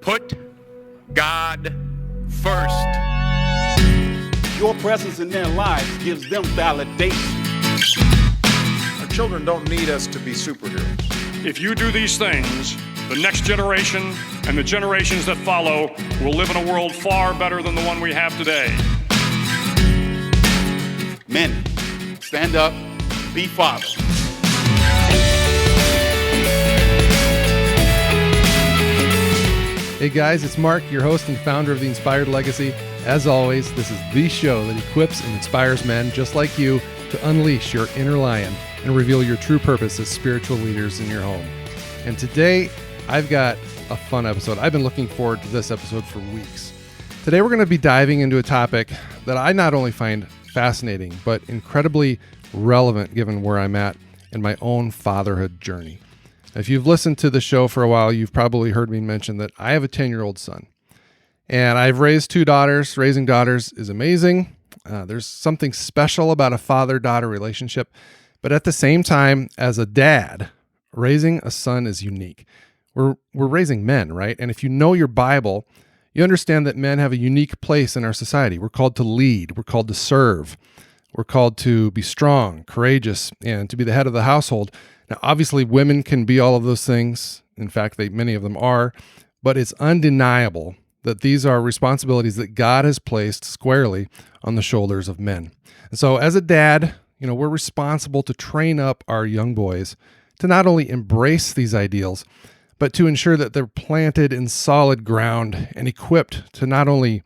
Put God first. Your presence in their lives gives them validation. Our children don't need us to be superheroes. If you do these things, the next generation and the generations that follow will live in a world far better than the one we have today. Men, stand up, be fathers. Hey guys, it's Mark, your host and founder of The Inspired Legacy. As always, this is the show that equips and inspires men just like you to unleash your inner lion and reveal your true purpose as spiritual leaders in your home. And today, I've got a fun episode. I've been looking forward to this episode for weeks. Today, we're going to be diving into a topic that I not only find fascinating, but incredibly relevant given where I'm at in my own fatherhood journey. If you've listened to the show for a while, you've probably heard me mention that I have a 10-year-old son. And I've raised 2 daughters. Raising daughters is amazing. There's something special about a father-daughter relationship. But at the same time, as a dad, raising a son is unique. We're raising men, right? And if you know your Bible, you understand that men have a unique place in our society. We're called to lead. We're called to serve. We're called to be strong, courageous, and to be the head of the household. Now, obviously, women can be all of those things. In fact, many of them are. But it's undeniable that these are responsibilities that God has placed squarely on the shoulders of men. And so as a dad, we're responsible to train up our young boys to not only embrace these ideals, but to ensure that they're planted in solid ground and equipped to not only,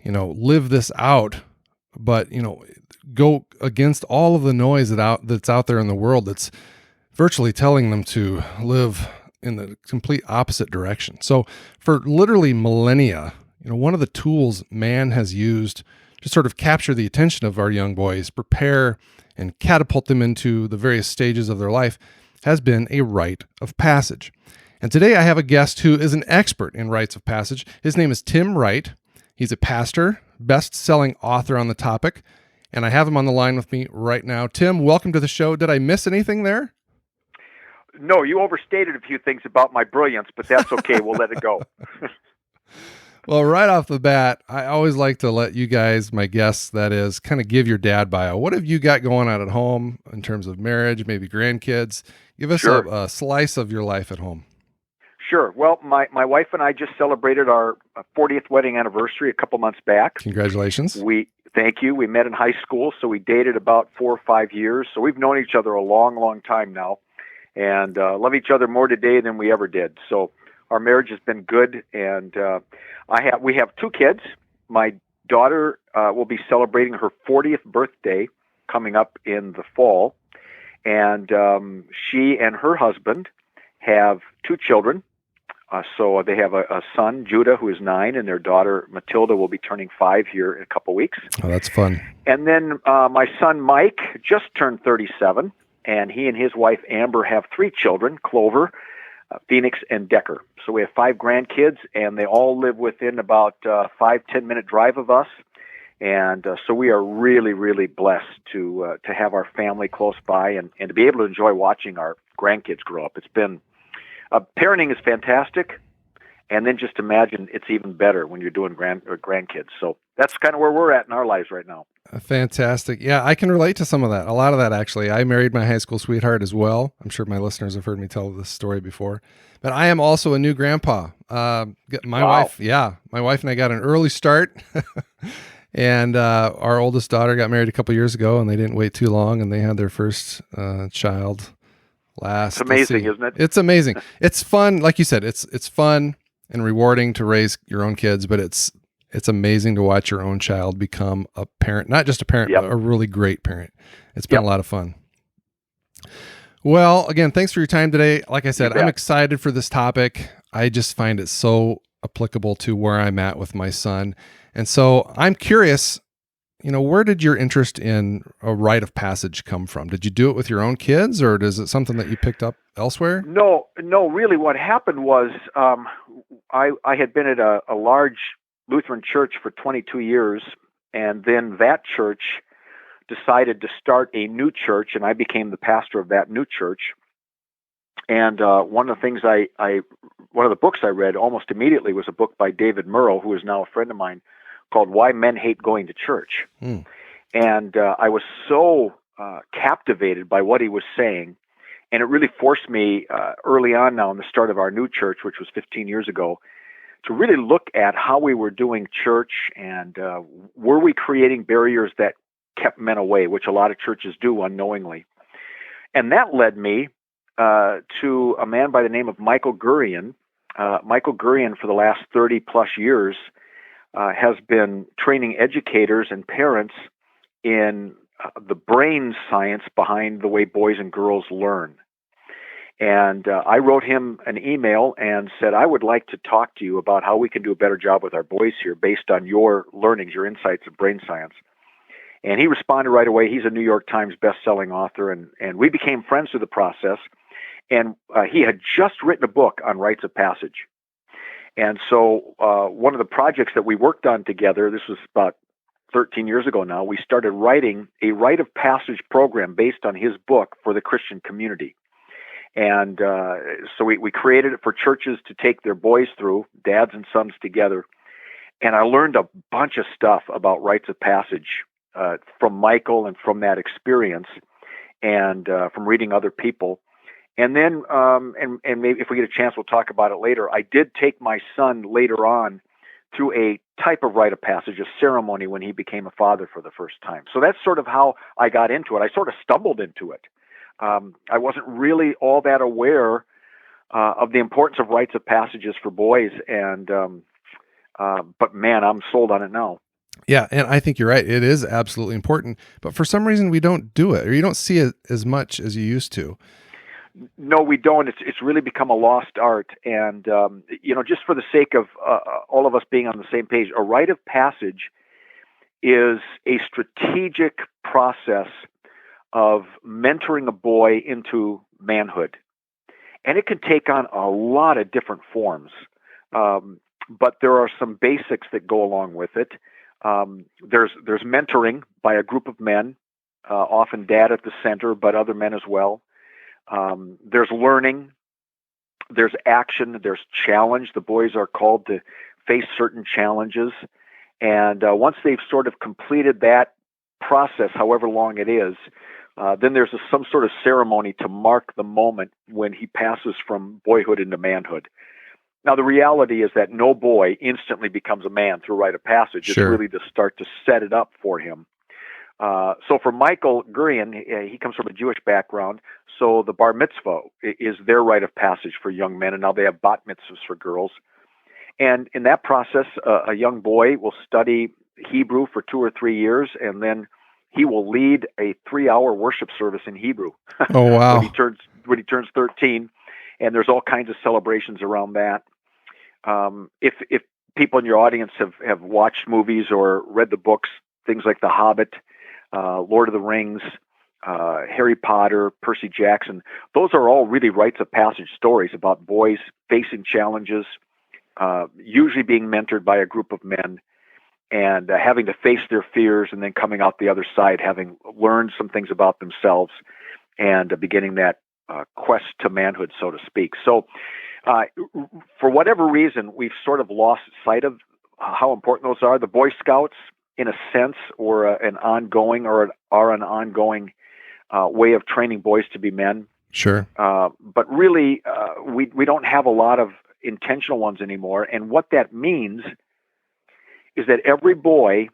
live this out, but, go against all of the noise that's out there in the world that's virtually telling them to live in the complete opposite direction. So for literally millennia, one of the tools man has used to sort of capture the attention of our young boys, prepare and catapult them into the various stages of their life, has been a rite of passage. And today I have a guest who is an expert in rites of passage. His name is Tim Wright. He's a pastor, best-selling author on the topic, and I have him on the line with me right now. Tim, welcome to the show. Did I miss anything there? No, you overstated a few things about my brilliance, but that's okay. We'll let it go. Well, right off the bat, I always like to let you guys, my guests, that is, kind of give your dad bio. What have you got going on at home in terms of marriage, maybe grandkids? Give us a slice of your life at home. Sure. Well, my wife and I just celebrated our 40th wedding anniversary a couple months back. Congratulations. Thank you. We met in high school, so we dated about 4 or 5 years. So we've known each other a long, long time now. And love each other more today than we ever did. So our marriage has been good, and we have 2 kids. My daughter will be celebrating her 40th birthday coming up in the fall, and she and her husband have 2 children. So they have a son, Judah, who is 9, and their daughter, Matilda, will be turning 5 here in a couple weeks. Oh, that's fun. And then my son, Mike, just turned 37. And he and his wife, Amber, have 3 children, Clover, Phoenix, and Decker. So we have 5 grandkids, and they all live within about 5-10 minute drive of us. And so we are really, really blessed to have our family close by and to be able to enjoy watching our grandkids grow up. It's been, parenting is fantastic. And then just imagine it's even better when you're doing grandkids. So that's kind of where we're at in our lives right now. Fantastic. Yeah, I can relate to some of that. A lot of that, actually. I married my high school sweetheart as well. I'm sure my listeners have heard me tell this story before. But I am also a new grandpa. My wife and I got an early start. And our oldest daughter got married a couple years ago, and they didn't wait too long, and they had their first child last. It's amazing, isn't it? It's amazing. It's fun. Like you said, it's fun and rewarding to raise your own kids, but it's amazing to watch your own child become a parent, not just a parent, but a really great parent. It's been a lot of fun. Well, again, thanks for your time today. Like I said, I'm excited for this topic. I just find it so applicable to where I'm at with my son. And so I'm curious, where did your interest in a rite of passage come from? Did you do it with your own kids, or is it something that you picked up elsewhere? No, really what happened was I had been at a large Lutheran church for 22 years, and then that church decided to start a new church, and I became the pastor of that new church. And one of the things I one of the books I read almost immediately was a book by David Murrow, who is now a friend of mine, called Why Men Hate Going to Church. And I was so captivated by what he was saying, and it really forced me early on now in the start of our new church, which was 15 years ago, to really look at how we were doing church, and were we creating barriers that kept men away, which a lot of churches do unknowingly. And that led me to a man by the name of Michael Gurian. Michael Gurian, for the last 30 plus years, has been training educators and parents in the brain science behind the way boys and girls learn. And I wrote him an email and said, I would like to talk to you about how we can do a better job with our boys here based on your learnings, your insights of brain science. And he responded right away. He's a New York Times best-selling author, and we became friends through the process. And he had just written a book on rites of passage. And so one of the projects that we worked on together, this was about 13 years ago now, we started writing a rite of passage program based on his book for the Christian community. And so we created it for churches to take their boys through, dads and sons together. And I learned a bunch of stuff about rites of passage from Michael and from that experience, and from reading other people. And then, and maybe if we get a chance, we'll talk about it later. I did take my son later on through a type of rite of passage, a ceremony when he became a father for the first time. So that's sort of how I got into it. I sort of stumbled into it. I wasn't really all that aware of the importance of rites of passages for boys, and but man, I'm sold on it now. Yeah, and I think you're right. It is absolutely important, but for some reason we don't do it, or you don't see it as much as you used to. No, we don't. It's really become a lost art, and just for the sake of all of us being on the same page, a rite of passage is a strategic process of mentoring a boy into manhood. And it can take on a lot of different forms. But there are some basics that go along with it. There's mentoring by a group of men, often dad at the center, but other men as well. There's learning, there's action, there's challenge. The boys are called to face certain challenges. And once they've sort of completed that process, however long it is, then there's some sort of ceremony to mark the moment when he passes from boyhood into manhood. Now, the reality is that no boy instantly becomes a man through rite of passage. Sure. It's really to start to set it up for him. So for Michael Gurian, he comes from a Jewish background, so the bar mitzvah is their rite of passage for young men, and now they have bat mitzvahs for girls. And in that process, a young boy will study Hebrew for 2 or 3 years, and then he will lead a 3-hour worship service in Hebrew. Oh, wow. when he turns 13, and there's all kinds of celebrations around that. If people in your audience have watched movies or read the books, things like The Hobbit, Lord of the Rings, Harry Potter, Percy Jackson, those are all really rites of passage stories about boys facing challenges, usually being mentored by a group of men, and having to face their fears, and then coming out the other side, having learned some things about themselves, and beginning that quest to manhood, so to speak. So for whatever reason, we've sort of lost sight of how important those are. The Boy Scouts, in a sense, or an ongoing way of training boys to be men. Sure. But really, we don't have a lot of intentional ones anymore. And what that means is that every boy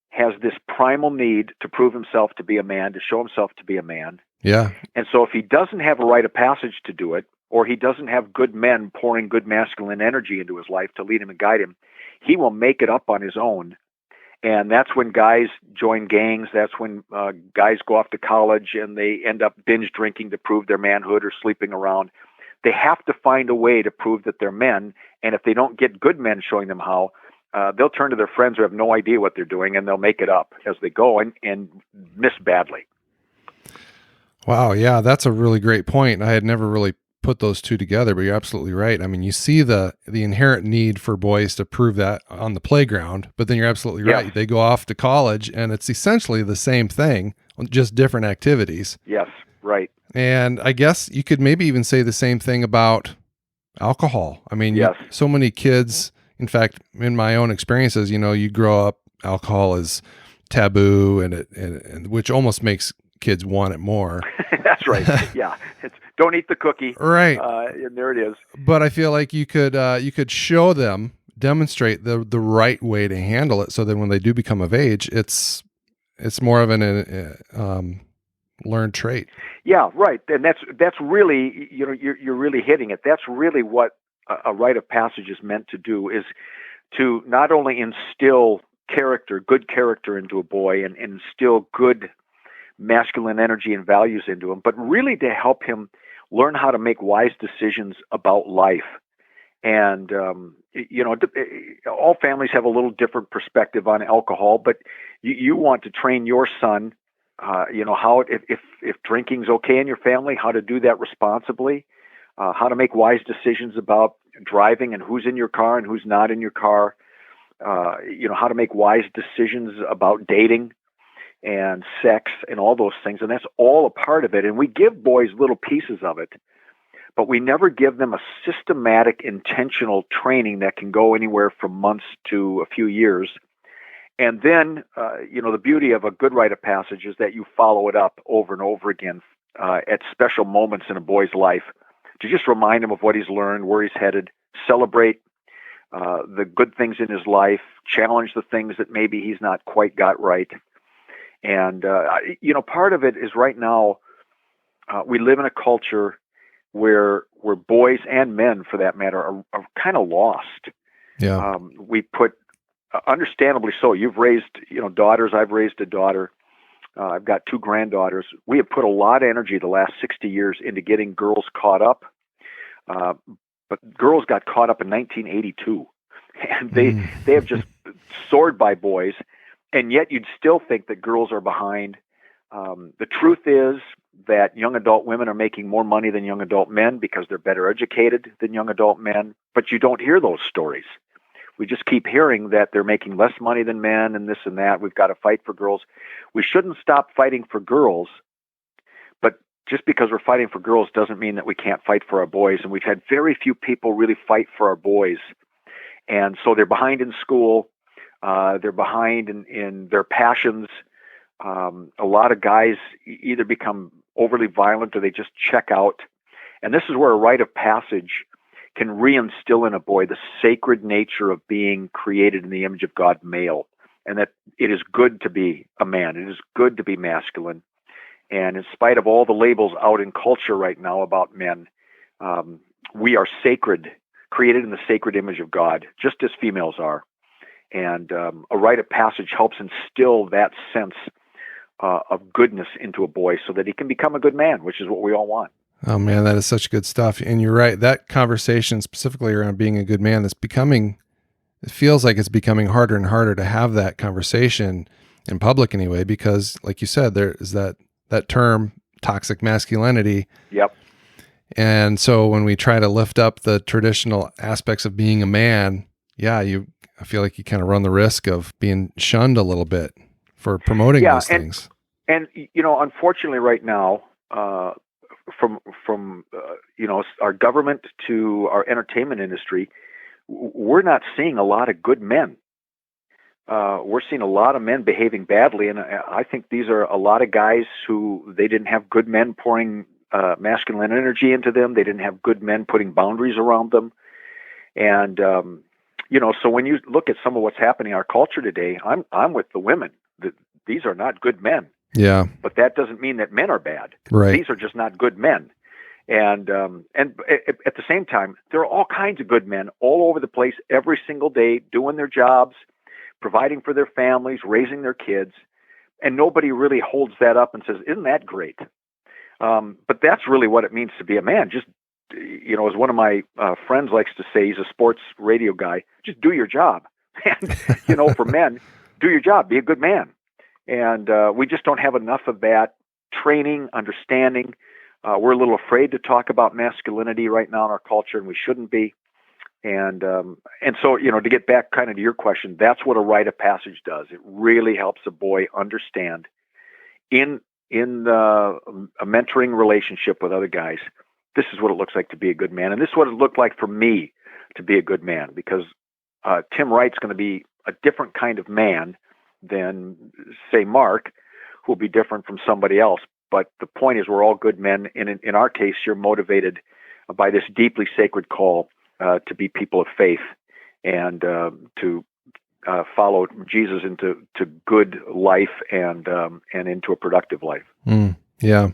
has this primal need to prove himself to be a man, to show himself to be a man. Yeah. And so if he doesn't have a rite of passage to do it, or he doesn't have good men pouring good masculine energy into his life to lead him and guide him, he will make it up on his own. And that's when guys join gangs. That's when guys go off to college and they end up binge drinking to prove their manhood, or sleeping around. They have to find a way to prove that they're men. And if they don't get good men showing them how, they'll turn to their friends who have no idea what they're doing, and they'll make it up as they go and miss badly. Wow. Yeah, that's a really great point. I had never really put those two together, but you're absolutely right. I mean, you see the inherent need for boys to prove that on the playground, but then you're absolutely right. Yes. They go off to college and it's essentially the same thing, just different activities. Yes, right. And I guess you could maybe even say the same thing about alcohol. I mean, Yes. so many kids, in fact, in my own experiences, you grow up, alcohol is taboo, and which almost makes kids want it more. That's right. Yeah. Don't eat the cookie. Right. And there it is. But I feel like you could show them, demonstrate the right way to handle it, so that when they do become of age, it's more of an learned trait. Yeah, right. And that's really, you're really hitting it. That's really what a rite of passage is meant to do, is to not only instill good character into a boy, and instill good masculine energy and values into him, but really to help him learn how to make wise decisions about life. And, all families have a little different perspective on alcohol, but you want to train your son, how, if drinking's okay in your family, how to do that responsibly, how to make wise decisions about driving and who's in your car and who's not in your car, how to make wise decisions about dating and sex and all those things. And that's all a part of it. And we give boys little pieces of it, but we never give them a systematic, intentional training that can go anywhere from months to a few years. And then, the beauty of a good rite of passage is that you follow it up over and over again at special moments in a boy's life to just remind him of what he's learned, where he's headed, celebrate the good things in his life, challenge the things that maybe he's not quite got right. And, part of it is right now, we live in a culture where boys and men, for that matter, are kind of lost. Yeah. We put, understandably so, you've raised, daughters. I've raised a daughter. I've got 2 granddaughters. We have put a lot of energy the last 60 years into getting girls caught up. But girls got caught up in 1982, and they have just soared by boys. And yet you'd still think that girls are behind. The truth is that young adult women are making more money than young adult men because they're better educated than young adult men. But you don't hear those stories. We just keep hearing that they're making less money than men and this and that. We've got to fight for girls. We shouldn't stop fighting for girls. But just because we're fighting for girls doesn't mean that we can't fight for our boys. And we've had very few people really fight for our boys. And so they're behind in school. They're behind in their passions. A lot of guys either become overly violent or they just check out. And this is where a rite of passage can reinstill in a boy the sacred nature of being created in the image of God, male, and that it is good to be a man. It is good to be masculine. And in spite of all the labels out in culture right now about men, we are sacred, created in the sacred image of God, just as females are. And a rite of passage helps instill that sense of goodness into a boy so that he can become a good man, which is what we all want. Oh man, that is such good stuff. And you're right. That conversation specifically around being a good man, it feels like it's becoming harder and harder to have that conversation in public anyway, because like you said, there is that term, toxic masculinity. Yep. And so when we try to lift up the traditional aspects of being a man, I feel like you kind of run the risk of being shunned a little bit for promoting those things. And unfortunately right now, from our government to our entertainment industry, we're not seeing a lot of good men. We're seeing a lot of men behaving badly, and I think these are a lot of guys who they didn't have good men pouring masculine energy into them. They didn't have good men putting boundaries around them. And so when you look at some of what's happening in our culture today, I'm with the women. These are not good men. Yeah. But that doesn't mean that men are bad. Right. These are just not good men. And at the same time, there are all kinds of good men all over the place every single day doing their jobs, providing for their families, raising their kids. And nobody really holds that up and says, isn't that great? But that's really what it means to be a man. Just, as one of my friends likes to say, he's a sports radio guy, just do your job. And, for men, do your job, be a good man. And we just don't have enough of that training, understanding. We're a little afraid to talk about masculinity right now in our culture, and we shouldn't be. And so, to get back kind of to your question, that's what a rite of passage does. It really helps a boy understand in a mentoring relationship with other guys this is what it looks like to be a good man. And this is what it looked like for me to be a good man, because Tim Wright's going to be a different kind of man than, say, Mark, who will be different from somebody else. But the point is, we're all good men. And in our case, you're motivated by this deeply sacred call to be people of faith and to follow Jesus into good life and into a productive life. Yeah.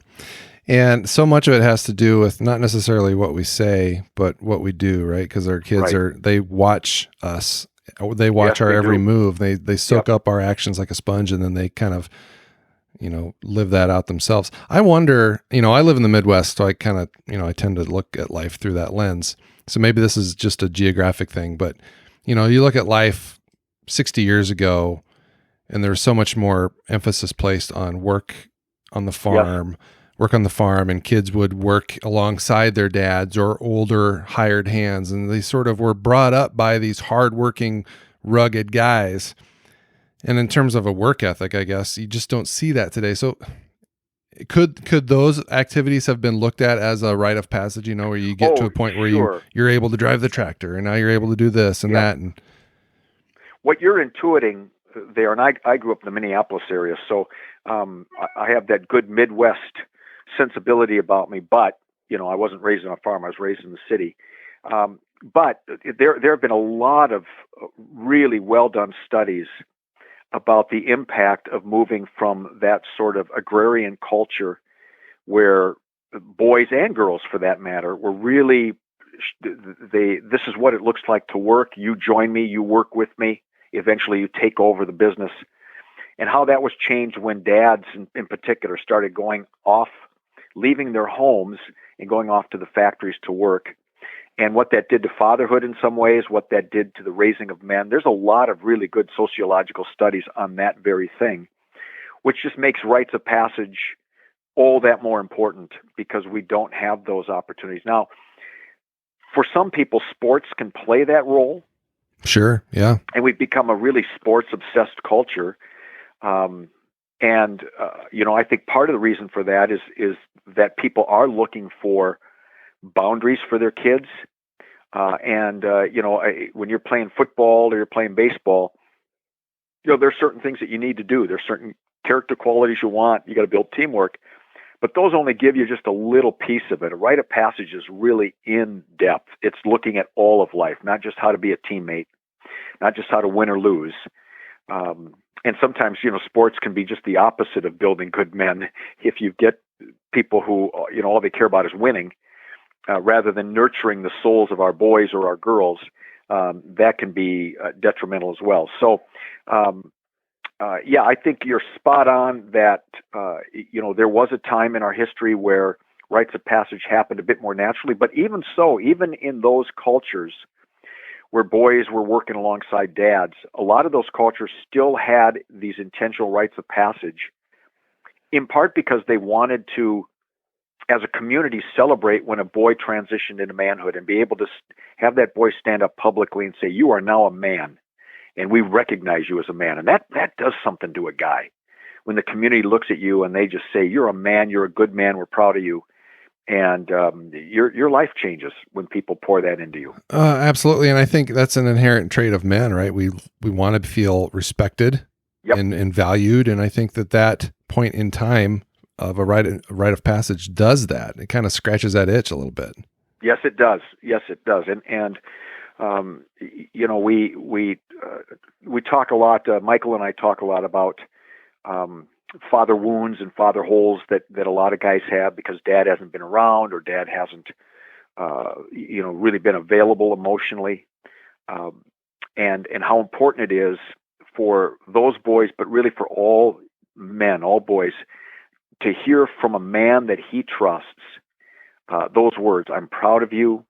And so much of it has to do with not necessarily what we say, but what we do, right? Because our kids they watch us. They watch our every move. They soak up our actions like a sponge, and then they kind of, live that out themselves. I wonder, I live in the Midwest, so I kind of, I tend to look at life through that lens. So maybe this is just a geographic thing, but, you look at life 60 years ago, and there was so much more emphasis placed on work on the farm. Work on the farm, and kids would work alongside their dads or older hired hands. And they sort of were brought up by these hardworking, rugged guys. And in terms of a work ethic, I guess you just don't see that today. So could those activities have been looked at as a rite of passage, where you get to a point where you're able to drive the tractor, and now you're able to do this and that. And what you're intuiting there, and I grew up in the Minneapolis area, so I have that good Midwest sensibility about me, but I wasn't raised on a farm. I was raised in the city. But there have been a lot of really well done studies about the impact of moving from that sort of agrarian culture, where boys and girls, for that matter, were really this is what it looks like to work. You join me, you work with me. Eventually, you take over the business, and how that was changed when dads, in particular, started going off, leaving their homes and going off to the factories to work, and what that did to fatherhood in some ways, what that did to the raising of men. There's a lot of really good sociological studies on that very thing, which just makes rites of passage all that more important, because we don't have those opportunities. Now, for some people, sports can play that role. Sure, yeah. And we've become a really sports-obsessed culture. I think part of the reason for that is that people are looking for boundaries for their kids. When you're playing football or you're playing baseball, there's certain things that you need to do. There's certain character qualities you want. You got to build teamwork, but those only give you just a little piece of it. A rite of passage is really in depth. It's looking at all of life, not just how to be a teammate, not just how to win or lose. And sometimes, sports can be just the opposite of building good men. If you get people who, all they care about is winning, rather than nurturing the souls of our boys or our girls, that can be detrimental as well. So, I think you're spot on that, there was a time in our history where rites of passage happened a bit more naturally. But even so, even in those cultures where boys were working alongside dads, a lot of those cultures still had these intentional rites of passage, in part because they wanted to, as a community, celebrate when a boy transitioned into manhood and be able to have that boy stand up publicly and say, "You are now a man, and we recognize you as a man." And that does something to a guy. When the community looks at you and they just say, "You're a man, you're a good man, we're proud of you." And your life changes when people pour that into you. Absolutely. And I think that's an inherent trait of men, right? We want to feel respected and valued. And I think that point in time of a rite of passage does that. It kind of scratches that itch a little bit. Yes, it does. Yes, it does. And we talk a lot, Michael and I talk a lot about father wounds and father holes that a lot of guys have because dad hasn't been around or dad hasn't, really been available emotionally. And how important it is for those boys, but really for all men, all boys, to hear from a man that he trusts those words: "I'm proud of you,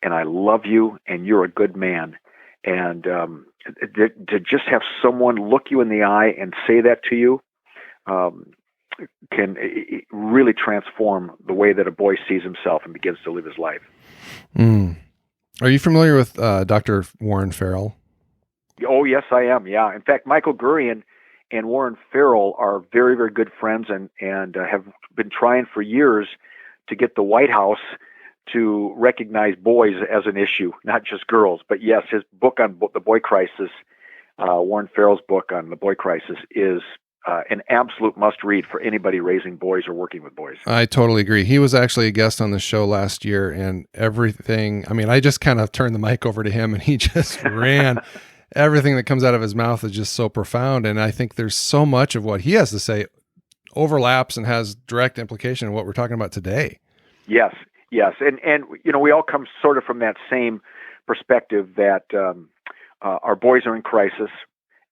and I love you, and you're a good man." And to just have someone look you in the eye and say that to you can really transform the way that a boy sees himself and begins to live his life. Are you familiar with Dr. Warren Farrell? Oh, yes, I am. Yeah. In fact, Michael Gurian and Warren Farrell are very, very good friends and have been trying for years to get the White House to recognize boys as an issue, not just girls. But yes, his book on the boy crisis, Warren Farrell's book on the boy crisis, is an absolute must-read for anybody raising boys or working with boys. I totally agree. He was actually a guest on the show last year, and everything, I mean, I just kind of turned the mic over to him, and he just ran. Everything that comes out of his mouth is just so profound, and I think there's so much of what he has to say overlaps and has direct implication in what we're talking about today. Yes, and we all come sort of from that same perspective that our boys are in crisis.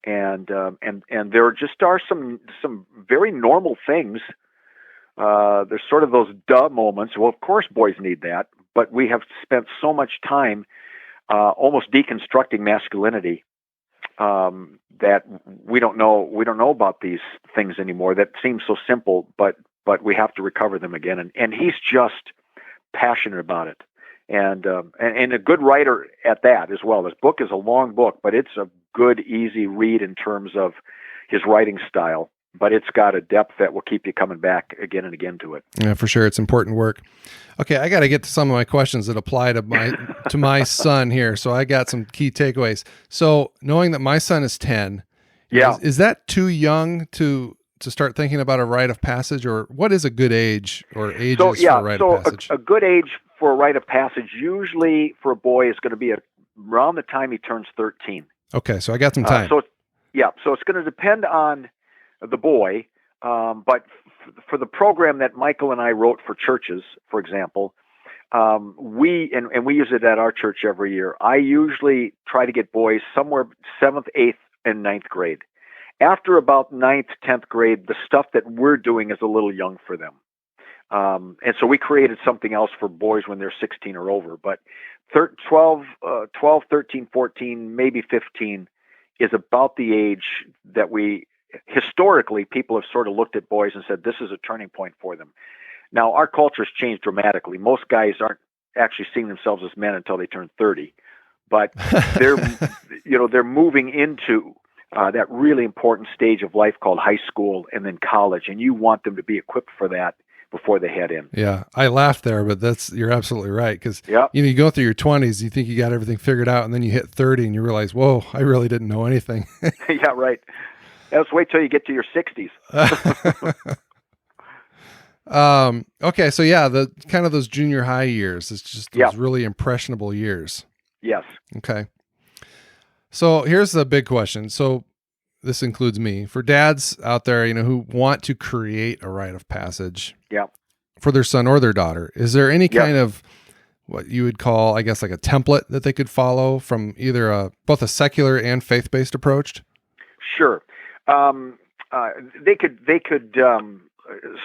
And there just are some very normal things. There's sort of those duh moments. Well, of course, boys need that, but we have spent so much time almost deconstructing masculinity that we don't know about these things anymore. That seems so simple, but we have to recover them again. And he's just passionate about it, and a good writer at that as well. His book is a long book, but it's a good, easy read in terms of his writing style, but it's got a depth that will keep you coming back again and again to it. Yeah, for sure. It's important work. Okay. I got to get to some of my questions that apply to my son here. So I got some key takeaways. So knowing that my son is 10, is that too young to start thinking about a rite of passage, or what is a good age or ages for a rite of passage? A good age for a rite of passage, usually for a boy, is going to be around the time he turns 13. Okay, so I got some time. So it's going to depend on the boy, but for the program that Michael and I wrote for churches, for example, we use it at our church every year. I usually try to get boys somewhere 7th, 8th, and 9th grade. After about 9th, 10th grade, the stuff that we're doing is a little young for them. And so we created something else for boys when they're 16 or over. But 12, 13, 14, maybe 15 is about the age that historically, people have sort of looked at boys and said, this is a turning point for them. Now, our culture's changed dramatically. Most guys aren't actually seeing themselves as men until they turn 30. But they're moving into that really important stage of life called high school and then college. And you want them to be equipped for that before they head in. Yeah, I laughed there, but you're absolutely right. Because you go through your 20s, you think you got everything figured out, and then you hit 30 and you realize, whoa, I really didn't know anything. Yeah, right. Let's wait till you get to your 60s. Okay, so the kind of those junior high years, it's just those really impressionable years. Yes. Okay. So here's the big question. So this includes me. For dads out there, who want to create a rite of passage for their son or their daughter, is there any kind of what you would call, I guess, like a template that they could follow from either both a secular and faith-based approach? Sure. They could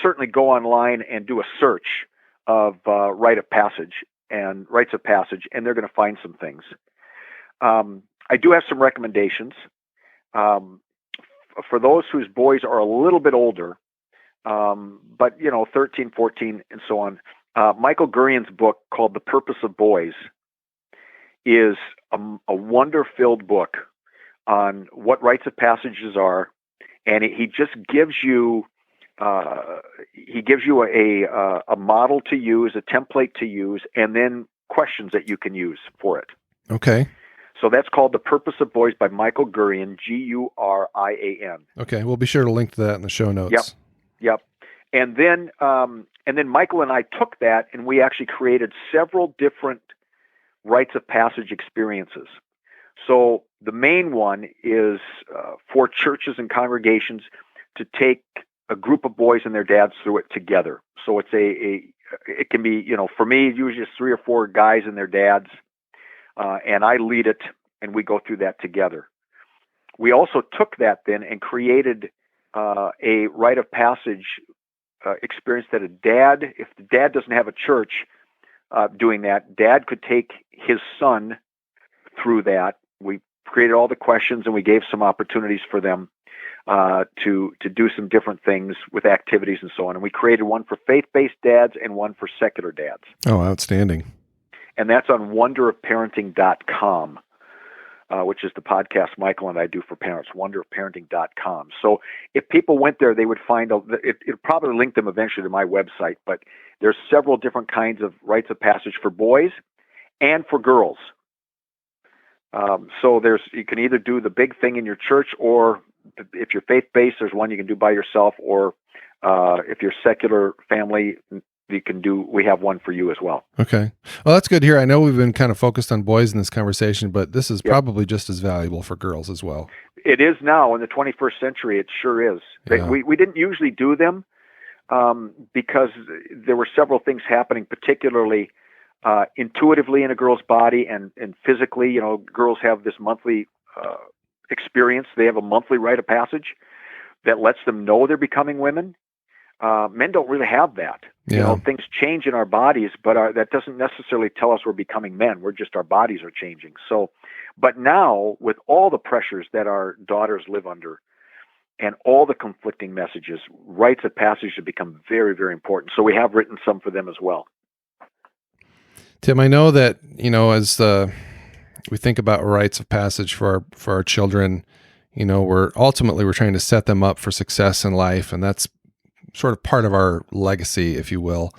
certainly go online and do a search of rites of passage, and they're going to find some things. I do have some recommendations. For those whose boys are a little bit older, but 13, 14, and so on, Michael Gurian's book called The Purpose of Boys is a wonder-filled book on what rites of passages are, and he just gives you a model to use, a template to use, and then questions that you can use for it. Okay. So that's called The Purpose of Boys by Michael Gurian, Gurian. Okay, we'll be sure to link to that in the show notes. Yep. And then Michael and I took that and we actually created several different rites of passage experiences. So the main one is for churches and congregations to take a group of boys and their dads through it together. So it's it can be, for me, usually it's 3 or 4 guys and their dads. And I lead it, and we go through that together. We also took that then and created a rite of passage experience that if the dad doesn't have a church doing that, dad could take his son through that. We created all the questions, and we gave some opportunities for them to do some different things with activities and so on. And we created one for faith-based dads and one for secular dads. Oh, outstanding. And that's on wonderofparenting.com. which is the podcast Michael and I do for parents, wonderofparenting.com. So if people went there, they would find it'll probably link them eventually to my website, but there's several different kinds of rites of passage for boys and for girls. So you can either do the big thing in your church, or if you're faith-based, there's one you can do by yourself, or if you're secular family, we have one for you as well. Okay. Well, that's good here. I know we've been kind of focused on boys in this conversation, but this is probably just as valuable for girls as well. It is now in the 21st century. It sure is. Yeah. We didn't usually do them because there were several things happening, particularly intuitively in a girl's body and physically. You know, girls have this monthly experience. They have a monthly rite of passage that lets them know they're becoming women. Men don't really have that. Yeah. You know, things change in our bodies, but that doesn't necessarily tell us we're becoming men. Our bodies are changing. So, but now with all the pressures that our daughters live under and all the conflicting messages, rites of passage have become very, very important. So we have written some for them as well. Tim, I know that, you know, as we think about rites of passage for our children, you know, we're trying to set them up for success in life, and that's sort of part of our legacy, if you will.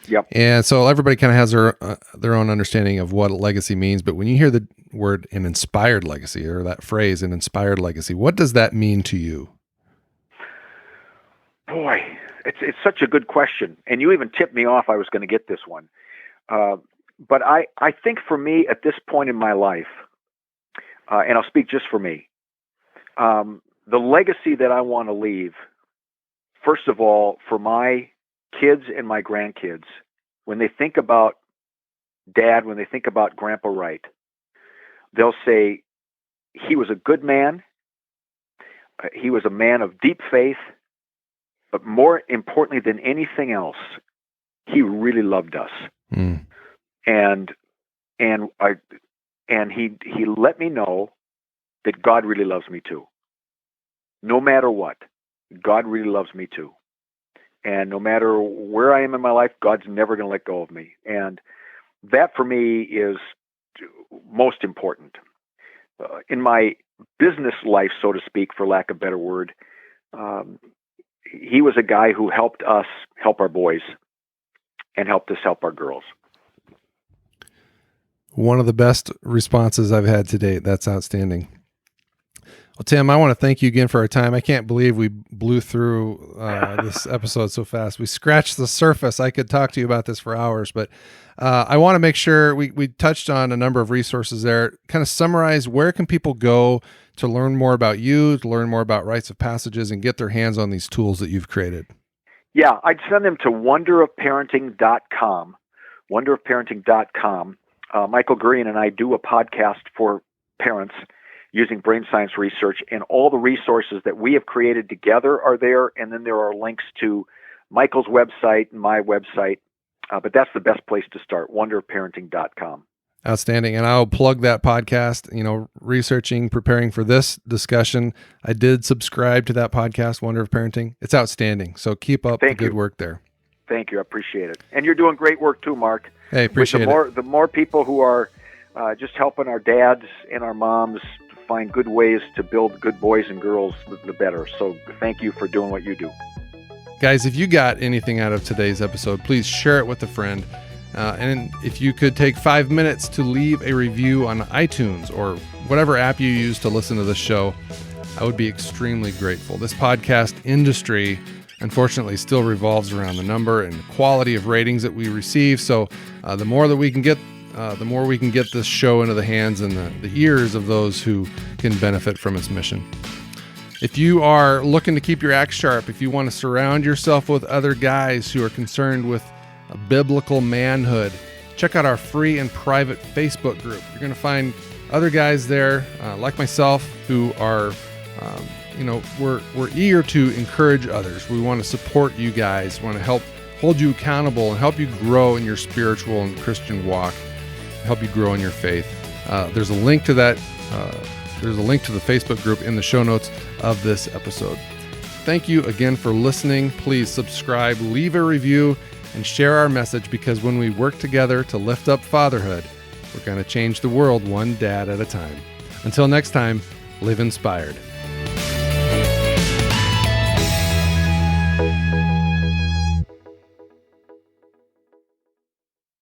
Yep. And so everybody kind of has their own understanding of what legacy means. But when you hear the word an inspired legacy, or that phrase, an inspired legacy, what does that mean to you? Boy, it's such a good question. And you even tipped me off I was going to get this one. But I think for me at this point in my life, and I'll speak just for me, the legacy that I want to leave, first of all, for my kids and my grandkids, when they think about Dad, when they think about Grandpa Wright, they'll say, he was a good man. He was a man of deep faith. But more importantly than anything else, he really loved us. Mm. And he let me know that God really loves me too. No matter what, God really loves me too. And no matter where I am in my life, God's never going to let go of me. And that for me is most important. In my business life, so to speak, for lack of a better word, he was a guy who helped us help our boys and helped us help our girls. One of the best responses I've had to date. That's outstanding. Well, Tim, I want to thank you again for our time. I can't believe we blew through this episode so fast. We scratched the surface. I could talk to you about this for hours, but I want to make sure we touched on a number of resources there. Kind of summarize, where can people go to learn more about you, to learn more about rites of passages, and get their hands on these tools that you've created? Yeah, I'd send them to wonderofparenting.com, wonderofparenting.com. Michael Green and I do a podcast for parents using brain science research, and all the resources that we have created together are there. And then there are links to Michael's website and my website. But that's the best place to start, wonderofparenting.com. Outstanding. And I'll plug that podcast, you know, researching, preparing for this discussion. I did subscribe to that podcast, Wonder of Parenting. It's outstanding. So keep up the good work there. Thank you. I appreciate it. And you're doing great work too, Mark. Hey, appreciate it. The more people who are just helping our dads and our moms find good ways to build good boys and girls, the better. So thank you for doing what you do. Guys, if you got anything out of today's episode, please share it with a friend. And if you could take 5 minutes to leave a review on iTunes or whatever app you use to listen to the show, I would be extremely grateful. This podcast industry, unfortunately, still revolves around the number and quality of ratings that we receive. So the more we can get this show into the hands and the ears of those who can benefit from its mission. If you are looking to keep your act sharp, if you want to surround yourself with other guys who are concerned with a biblical manhood, check out our free and private Facebook group. You're going to find other guys there, like myself, who are, we're eager to encourage others. We want to support you guys. We want to help hold you accountable and help you grow in your spiritual and Christian walk, help you grow in your faith. There's a link to that. There's a link to the Facebook group in the show notes of this episode. Thank you again for listening. Please subscribe, leave a review, and share our message, because when we work together to lift up fatherhood, we're going to change the world one dad at a time. Until next time, live inspired.